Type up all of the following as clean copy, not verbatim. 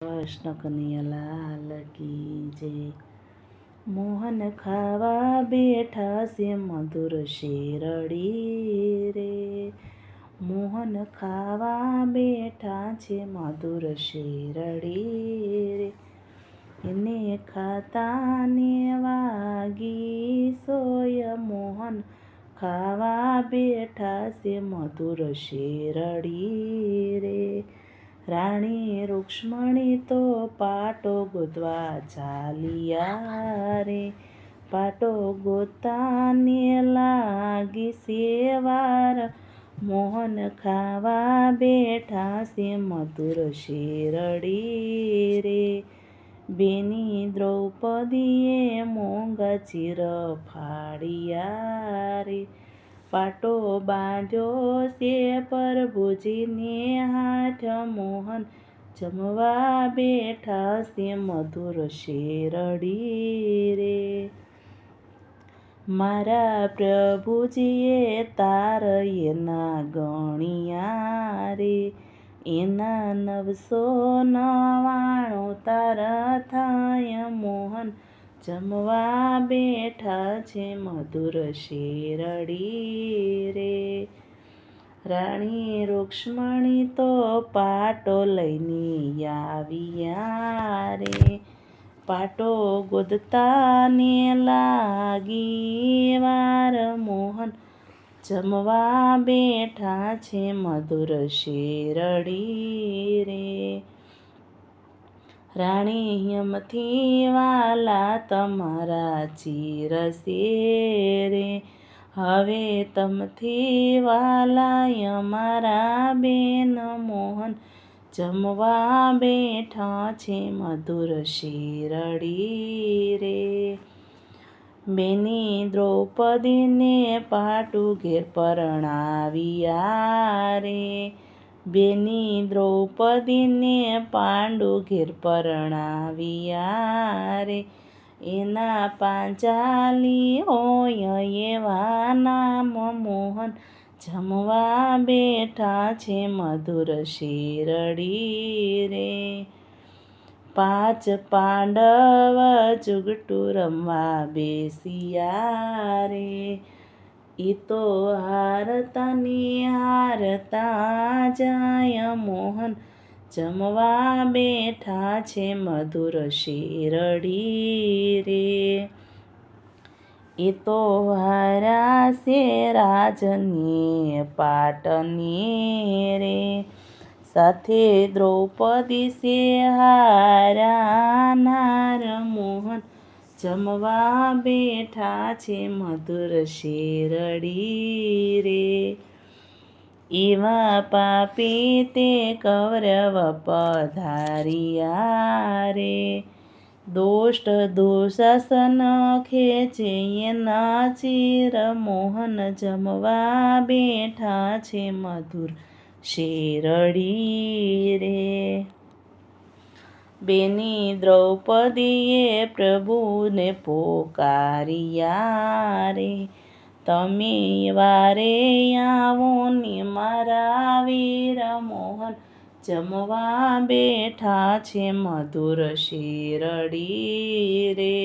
કૃષ્ણ કનૈયાલાલ કી જય. મોહન ખાવા બેઠા છે મધુર શેરડી રે. મોહન ખાવા બેઠા છે મધુર શેરડી રે. એને ખાતા ને વાગી સોય. મોહન ખાવા બેઠા છે મધુર શેરડી રે. રાણી રૂક્ષ્મણી તો પાટો ગોતવા ચાલ્યા રે. પાટો ગોતાને લાગી સેવાર. મોહન ખાવા બેઠા છે મધુર શેરડી રે. બેની દ્રૌપદીએ મોંઘા ચીર ફાડ્યા રે. પાટો બાંધ્યો છે પ્રભુજીને હાથ. મોહન જમવા બેઠા છે મધુર શેરડી રે. મારા પ્રભુજીએ તાર એના ગણ્યા રે. એના 999 તાર થાય. મોહન જમવા બેઠા છે મધુર શેરડી રે. રાણી રૂક્ષ્મણી તો પાટો લઈને આવ્યા રે. પાટો ગોતતા ને લાગી વાર. મોહન જમવા બેઠા છે મધુર શેરડી રે. રાણી હેમથી વાલા તમારા ચીરશે રે. હવે તમથી વાલા અમારા બેન. મોહન જમવા બેઠા છે મધુર શેરડી રે. બેની દ્રૌપદીને પાટુ ઘેર પરણાવ્યા રે. બેની દ્રૌપદીને પાંડુ ઘેર પરણાવ્યા રે. એના પાંચાલી હોય એવા નામ. મોહન જમવા બેઠા છે મધુર શેરડી રે. 5 પાંડવ જુગટું રમવા બેસ્યા રે. ઈ તો હારતા ને હારતા જાય. મોહન જમવા બેઠા છે મધુર શેરડી રે. એ તો હાર્યા છે રાજને પાટને રે. સાથે દ્રૌપદી છે હાર્યા નાર. મોહન જમવા બેઠા છે મધુર શેરડી રે. એવા પાપી તે કૌરવ પધાર્યા રે. દુષ્ટ દુશાસન ખેંચે એના ચીર. મોહન જમવા બેઠા છે મધુર શેરડી રે. બેની દ્રૌપદીએ પ્રભુને પોકાર્યા રે. તમે વારે આવો ને મારા વીર. મોહન જમવા બેઠા છે મધુર શેરડી રે.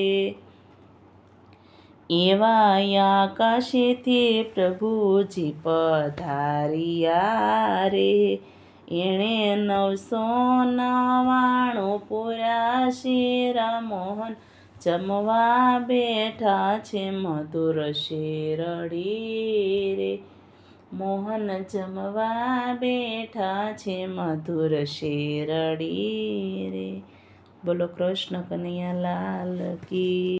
એવા આકાશેથી પ્રભુજી પધાર્યા રે. એણે 999 પૂરા શેર. મોહન જમવા બેઠા છે મધુર શેરડી રે. મોહન જમવા બેઠા છે મધુર શેરડી રે. બોલો કૃષ્ણ કનૈયાલાલ કી